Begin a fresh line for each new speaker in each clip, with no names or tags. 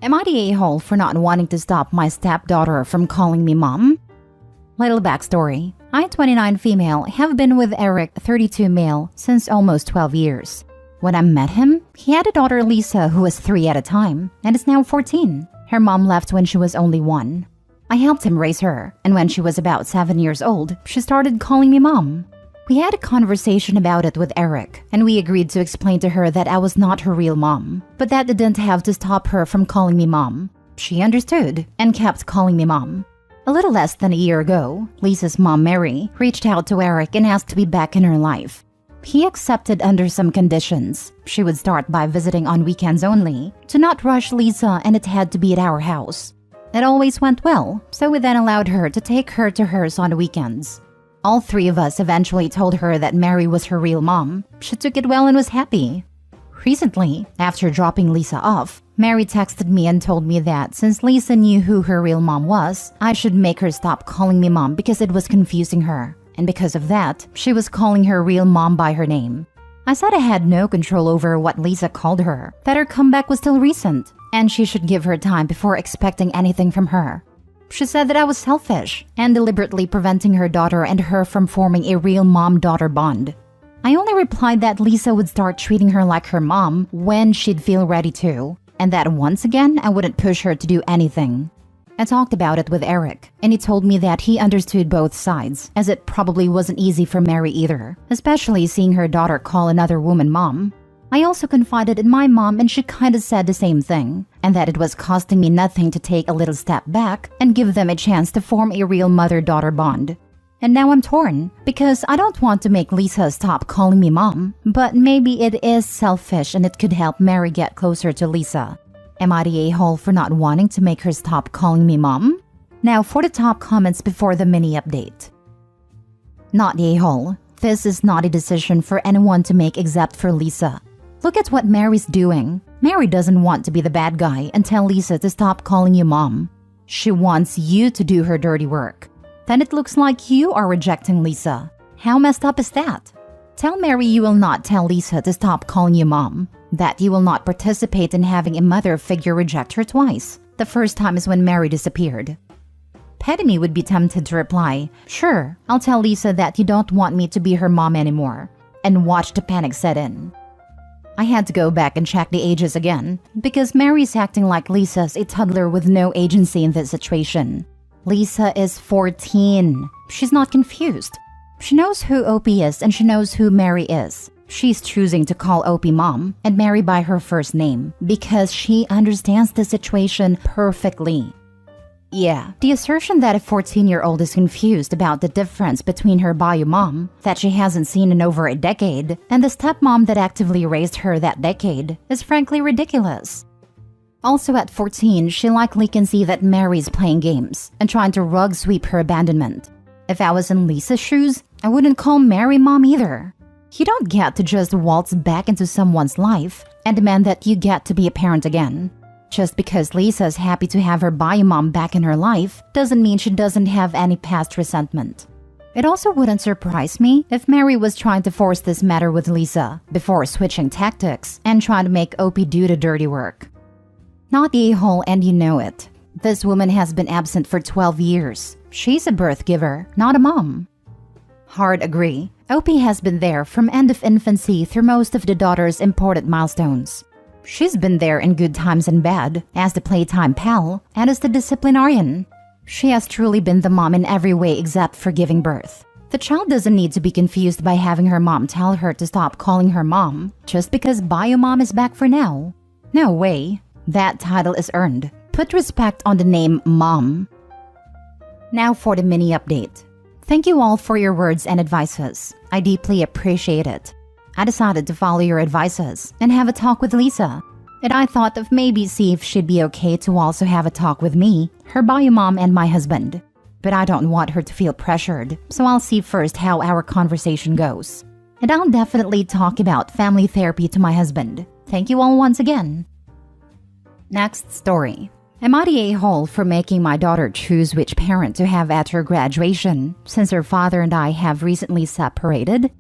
Am I the a-hole for not wanting to stop my stepdaughter from calling me mom? Little backstory. I, 29 female, have been with Eric, 32 male, since almost 12 years. When I met him, he had a daughter Lisa who was 3 at a time and is now 14. Her mom left when she was only 1. I helped him raise her, and when she was about 7 years old, she started calling me mom. We had a conversation about it with Eric, and we agreed to explain to her that I was not her real mom, but that didn't have to stop her from calling me mom. She understood and kept calling me mom. A little less than a year ago, Lisa's mom, Mary, reached out to Eric and asked to be back in her life. He accepted under some conditions. She would start by visiting on weekends only, to not rush Lisa, and it had to be at our house. It always went well, so we then allowed her to take her to hers on the weekends. All 3 of us eventually told her that Mary was her real mom. She took it well and was happy. Recently, after dropping Lisa off, Mary texted me and told me that since Lisa knew who her real mom was, I should make her stop calling me mom because it was confusing her. And because of that, she was calling her real mom by her name. I said I had no control over what Lisa called her, that her comeback was still recent, and she should give her time before expecting anything from her. She said that I was selfish and deliberately preventing her daughter and her from forming a real mom-daughter bond. I only replied that Lisa would start treating her like her mom when she'd feel ready to, and that once again I wouldn't push her to do anything. I talked about it with Eric, and he told me that he understood both sides, as it probably wasn't easy for Mary either, especially seeing her daughter call another woman mom. I also confided in my mom, and she kinda said the same thing, and that it was costing me nothing to take a little step back and give them a chance to form a real mother-daughter bond. And now I'm torn, because I don't want to make Lisa stop calling me mom, but maybe it is selfish and it could help Mary get closer to Lisa. Am I the a-hole for not wanting to make her stop calling me mom? Now for the top comments before the mini update. Not the a-hole. This is not a decision for anyone to make except for Lisa. Look at what Mary's doing. Mary doesn't want to be the bad guy and tell Lisa to stop calling you mom. She wants you to do her dirty work. Then it looks like you are rejecting Lisa. How messed up is that? Tell Mary you will not tell Lisa to stop calling you mom. That you will not participate in having a mother figure reject her twice. The first time is when Mary disappeared. Petty me would be tempted to reply, "Sure, I'll tell Lisa that you don't want me to be her mom anymore," and watch the panic set in. I had to go back and check the ages again, because Mary's acting like Lisa's a toddler with no agency in this situation. Lisa is 14. She's not confused. She knows who Opie is and she knows who Mary is. She's choosing to call Opie mom and Mary by her first name because she understands the situation perfectly. Yeah, the assertion that a 14-year-old is confused about the difference between her bio mom, that she hasn't seen in over a decade, and the stepmom that actively raised her that decade, is frankly ridiculous. Also at 14, she likely can see that Mary's playing games and trying to rug sweep her abandonment. If I was in Lisa's shoes, I wouldn't call Mary mom either. You don't get to just waltz back into someone's life and demand that you get to be a parent again. Just because Lisa's happy to have her bio mom back in her life doesn't mean she doesn't have any past resentment. It also wouldn't surprise me if Mary was trying to force this matter with Lisa before switching tactics and trying to make Opie do the dirty work. Not the a-hole, and you know it. This woman has been absent for 12 years. She's a birth giver, not a mom. Hard agree. Opie has been there from end of infancy through most of the daughter's important milestones. She's been there in good times and bad, as the playtime pal, and as the disciplinarian. She has truly been the mom in every way except for giving birth. The child doesn't need to be confused by having her mom tell her to stop calling her mom just because bio mom is back for now. No way. That title is earned. Put respect on the name mom. Now for the mini update. Thank you all for your words and advices. I deeply appreciate it. I decided to follow your advices and have a talk with Lisa. And I thought of maybe see if she'd be okay to also have a talk with me, her bio mom, and my husband. But I don't want her to feel pressured, so I'll see first how our conversation goes. And I'll definitely talk about family therapy to my husband. Thank you all once again. Next story. Am I the a-hole for making my daughter choose which parent to have at her graduation, since her father and I have recently separated?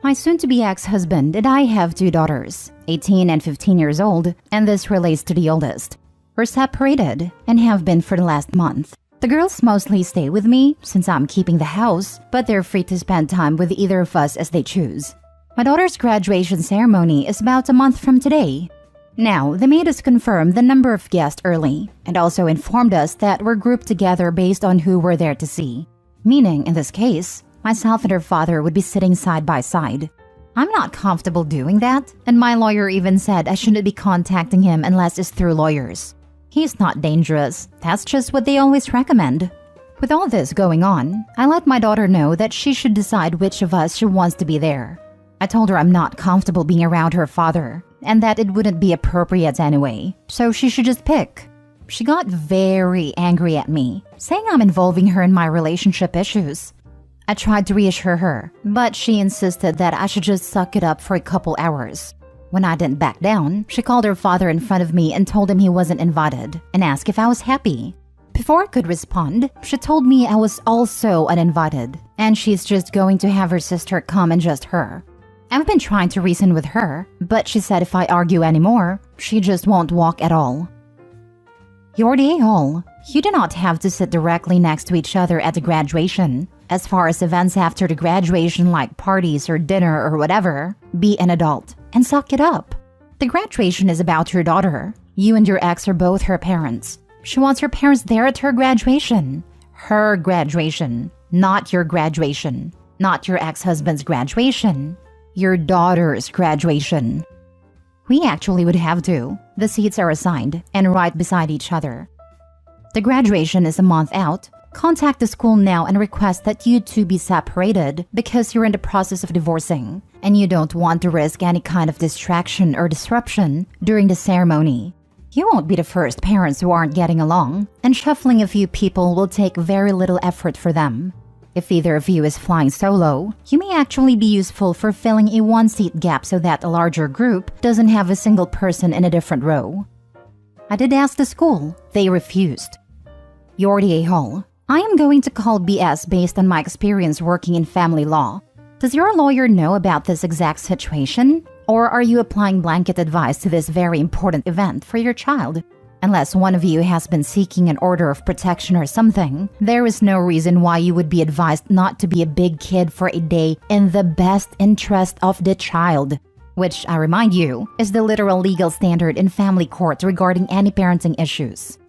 My soon-to-be ex-husband and I have 2 daughters, 18 and 15 years old, and this relates to the oldest. We're separated and have been for the last month. The girls mostly stay with me since I'm keeping the house, but they're free to spend time with either of us as they choose. My daughter's graduation ceremony is about a month from today. Now, they made us confirm the number of guests early and also informed us that we're grouped together based on who we're there to see. Meaning, in this case, myself and her father would be sitting side by side. I'm not comfortable doing that, and my lawyer even said I shouldn't be contacting him unless it's through lawyers. He's not dangerous, that's just what they always recommend. With all this going on, I let my daughter know that she should decide which of us she wants to be there. I told her I'm not comfortable being around her father, and that it wouldn't be appropriate anyway, so she should just pick. She got very angry at me, saying I'm involving her in my relationship issues. I tried to reassure her, but she insisted that I should just suck it up for a couple hours. When I didn't back down, she called her father in front of me and told him he wasn't invited and asked if I was happy. Before I could respond, she told me I was also uninvited and she's just going to have her sister come and just her. I've been trying to reason with her, but she said if I argue anymore, she just won't walk at all. You're the a-hole. You do not have to sit directly next to each other at the graduation. As far as events after the graduation like parties or dinner or whatever, be an adult and suck it up. The graduation is about your daughter. You and your ex are both her parents. She wants her parents there at her graduation. Her graduation, not your graduation. Not your ex-husband's graduation. Your daughter's graduation. We actually would have to. The seats are assigned and right beside each other. The graduation is a month out. Contact the school now and request that you two be separated because you're in the process of divorcing and you don't want to risk any kind of distraction or disruption during the ceremony. You won't be the first parents who aren't getting along, and shuffling a few people will take very little effort for them. If either of you is flying solo, you may actually be useful for filling a one-seat gap so that a larger group doesn't have a single person in a different row. I did ask the school. They refused. You're the a-hole. I am going to call BS based on my experience working in family law. Does your lawyer know about this exact situation? Or are you applying blanket advice to this very important event for your child? Unless one of you has been seeking an order of protection or something, there is no reason why you would be advised not to be a big kid for a day in the best interest of the child, which, I remind you, is the literal legal standard in family court regarding any parenting issues.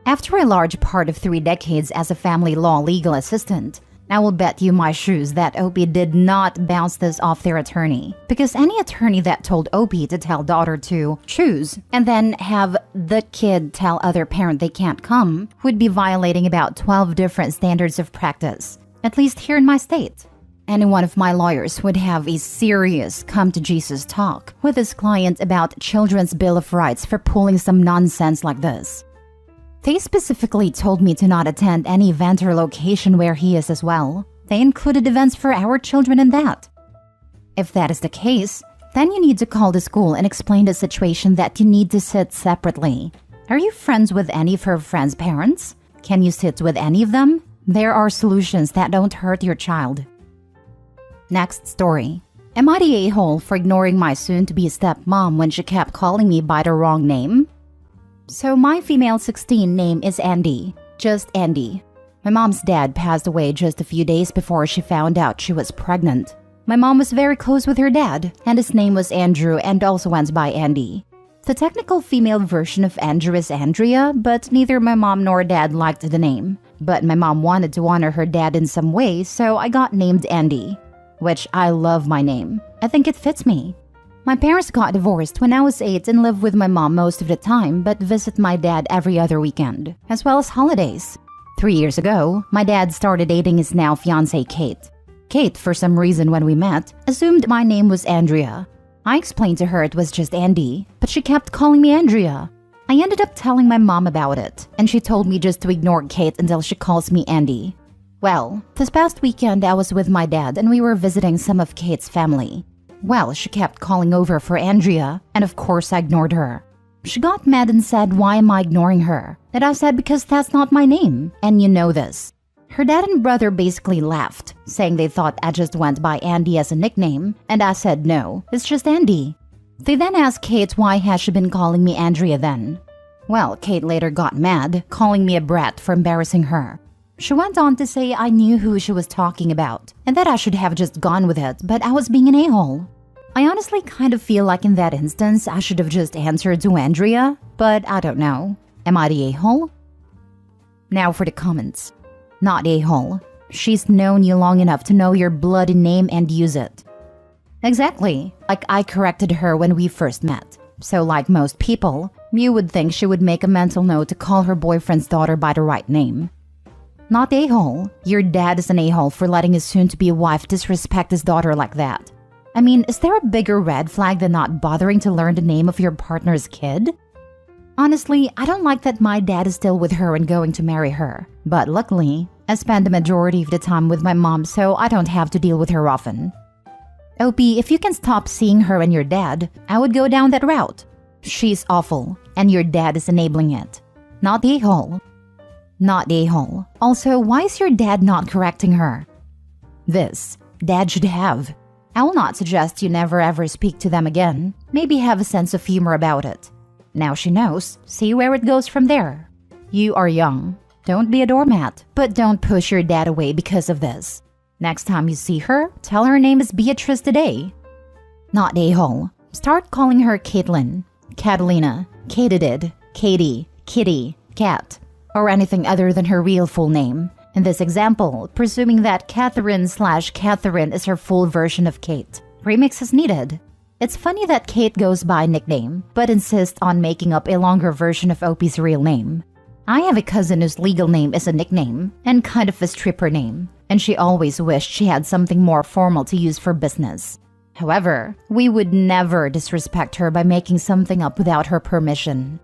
After a large part of 3 decades as a family law legal assistant, I will bet you my shoes that Opie did not bounce this off their attorney, because any attorney that told Opie to tell daughter to choose and then have the kid tell other parent they can't come would be violating about 12 different standards of practice, at least here in my state. Any one of my lawyers would have a serious come-to-Jesus talk with his client about Children's Bill of Rights for pulling some nonsense like this. They specifically told me to not attend any event or location where he is as well. They included events for our children in that. If that is the case, then you need to call the school and explain the situation that you need to sit separately. Are you friends with any of her friends' parents? Can you sit with any of them? There are solutions that don't hurt your child. Next story. Am I the a-hole for ignoring my soon-to-be stepmom when she kept calling me by the wrong name? So my female 16 name is Andy, just Andy. My mom's dad passed away just a few days before she found out she was pregnant. My mom was very close with her dad, and his name was Andrew and also went by Andy. The technical female version of Andrew is Andrea, but neither my mom nor dad liked the name. But my mom wanted to honor her dad in some way, so I got named Andy, which I love my name. I think it fits me. My parents got divorced when I was 8 and lived with my mom most of the time, but visit my dad every other weekend, as well as holidays. 3 years ago, my dad started dating his now fiancée Kate. Kate, for some reason when we met, assumed my name was Andrea. I explained to her it was just Andy, but she kept calling me Andrea. I ended up telling my mom about it, and she told me just to ignore Kate until she calls me Andy. Well, this past weekend I was with my dad and we were visiting some of Kate's family. Well, she kept calling over for Andrea, and of course I ignored her. She got mad and said, "Why am I ignoring her?" And I said, "Because that's not my name, and you know this." Her dad and brother basically laughed, saying they thought I just went by Andy as a nickname, and I said no, it's just Andy. They then asked Kate why has she been calling me Andrea then. Well, Kate later got mad, calling me a brat for embarrassing her. She went on to say I knew who she was talking about, and that I should have just gone with it, but I was being an a-hole. I honestly kind of feel like in that instance I should have just answered to Andrea, but I don't know. Am I the a-hole? Now for the comments. Not a-hole. She's known you long enough to know your bloody name and use it. Exactly. Like I corrected her when we first met. So like most people, you would think she would make a mental note to call her boyfriend's daughter by the right name. Not a-hole. Your dad is an a-hole for letting his soon-to-be wife disrespect his daughter like that. I mean, is there a bigger red flag than not bothering to learn the name of your partner's kid? Honestly, I don't like that my dad is still with her and going to marry her. But luckily, I spend the majority of the time with my mom, so I don't have to deal with her often. Opie, if you can stop seeing her and your dad, I would go down that route. She's awful, and your dad is enabling it. Not the a-hole. Not the a-hole. Also, why is your dad not correcting her? This, dad should have. I will not suggest you never ever speak to them again. Maybe have a sense of humor about it. Now she knows. See where it goes from there. You are young. Don't be a doormat, but don't push your dad away because of this. Next time you see her, tell her name is Beatrice today. Not a-hole. Start calling her Caitlin, Catalina, Katedid, Katie, Kitty, Cat, or anything other than her real full name. In this example, presuming that Catherine/Catherine is her full version of Kate. Remix is needed. It's funny that Kate goes by nickname, but insists on making up a longer version of Opie's real name. I have a cousin whose legal name is a nickname, and kind of a stripper name, and she always wished she had something more formal to use for business. However, we would never disrespect her by making something up without her permission.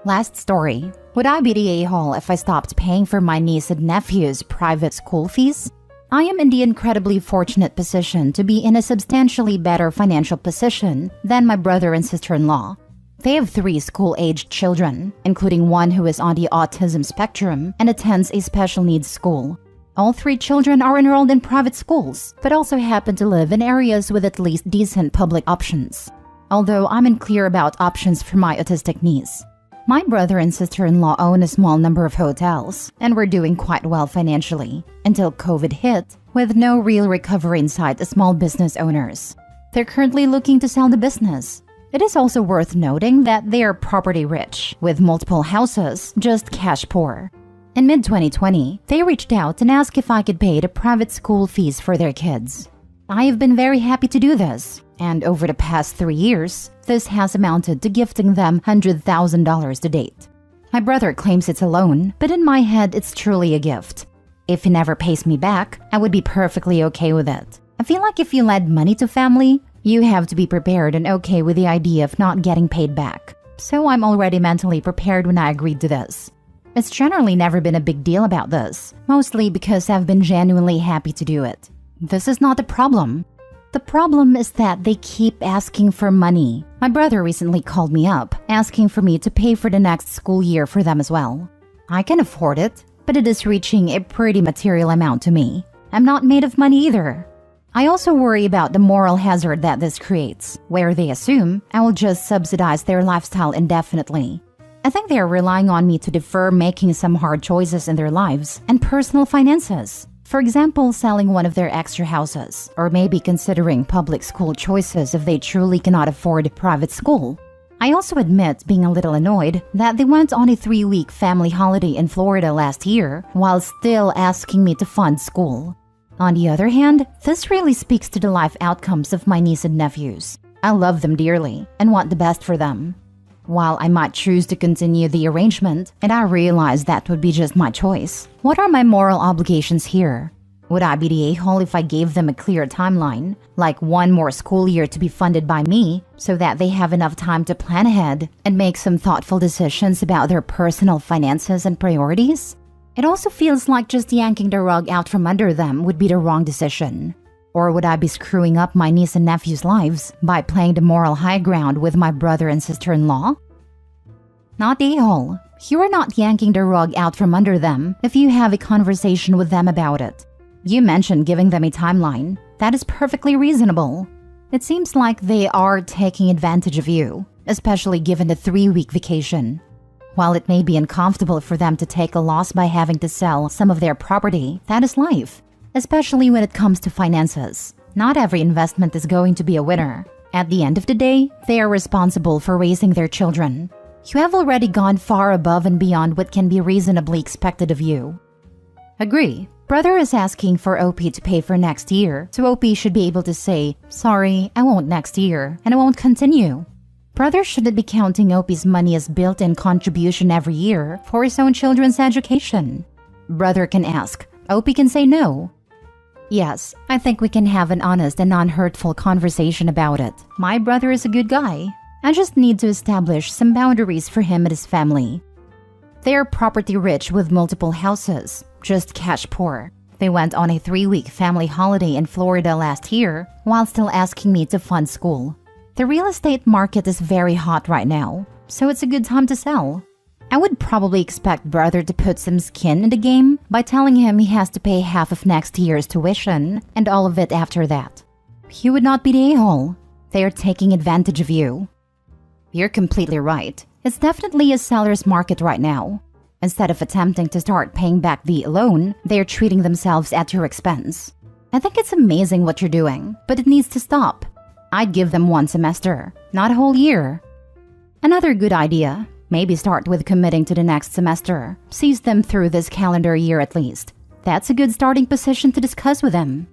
Last story. Would I be the a-hole if I stopped paying for my niece and nephew's private school fees? I am in the incredibly fortunate position to be in a substantially better financial position than my brother and sister-in-law. They have 3 school-aged children, including one who is on the autism spectrum and attends a special needs school. All 3 children are enrolled in private schools, but also happen to live in areas with at least decent public options. Although I'm unclear about options for my autistic niece. My brother and sister-in-law own a small number of hotels, and were doing quite well financially, until COVID hit, with no real recovery in sight as small business owners. They're currently looking to sell the business. It is also worth noting that they are property rich, with multiple houses, just cash poor. In mid-2020, they reached out and asked if I could pay the private school fees for their kids. I have been very happy to do this, and over the past 3 years, this has amounted to gifting them $100,000 to date. My brother claims it's a loan, but in my head it's truly a gift. If he never pays me back, I would be perfectly okay with it. I feel like if you lend money to family, you have to be prepared and okay with the idea of not getting paid back. So I'm already mentally prepared when I agreed to this. It's generally never been a big deal about this, mostly because I've been genuinely happy to do it. This is not the problem. The problem is that they keep asking for money. My brother recently called me up, asking for me to pay for the next school year for them as well. I can afford it, but it is reaching a pretty material amount to me. I'm not made of money either. I also worry about the moral hazard that this creates, where they assume I will just subsidize their lifestyle indefinitely. I think they are relying on me to defer making some hard choices in their lives and personal finances. For example, selling one of their extra houses, or maybe considering public school choices if they truly cannot afford private school. I also admit being a little annoyed that they went on a 3-week family holiday in Florida last year while still asking me to fund school. On the other hand, this really speaks to the life outcomes of my niece and nephews. I love them dearly and want the best for them. While I might choose to continue the arrangement, and I realize that would be just my choice, what are my moral obligations here? Would I be the a-hole if I gave them a clear timeline, like 1 more school year to be funded by me, so that they have enough time to plan ahead and make some thoughtful decisions about their personal finances and priorities? It also feels like just yanking the rug out from under them would be the wrong decision. Or would I be screwing up my niece and nephew's lives by playing the moral high ground with my brother and sister-in-law? Not a-hole. You are not yanking the rug out from under them if you have a conversation with them about it. You mentioned giving them a timeline. That is perfectly reasonable. It seems like they are taking advantage of you, especially given the 3-week vacation. While it may be uncomfortable for them to take a loss by having to sell some of their property, that is life, especially when it comes to finances. Not every investment is going to be a winner. At the end of the day, they are responsible for raising their children. You have already gone far above and beyond what can be reasonably expected of you. Agree. Brother is asking for OP to pay for next year, so OP should be able to say, "Sorry, I won't next year, and I won't continue." Brother shouldn't be counting OP's money as built-in contribution every year for his own children's education. Brother can ask, OP can say no. Yes, I think we can have an honest and non-hurtful conversation about it. My brother is a good guy. I just need to establish some boundaries for him and his family. They are property rich with multiple houses, just cash poor. They went on a 3-week family holiday in Florida last year while still asking me to fund school. The real estate market is very hot right now, so it's a good time to sell. I would probably expect brother to put some skin in the game by telling him he has to pay half of next year's tuition and all of it after that. He would not be the a-hole. They are taking advantage of you. You're completely right. It's definitely a seller's market right now. Instead of attempting to start paying back the loan, they are treating themselves at your expense. I think it's amazing what you're doing, but it needs to stop. I'd give them 1 semester, not a whole year. Another good idea, maybe start with committing to the next semester. Sees them through this calendar year at least. That's a good starting position to discuss with them.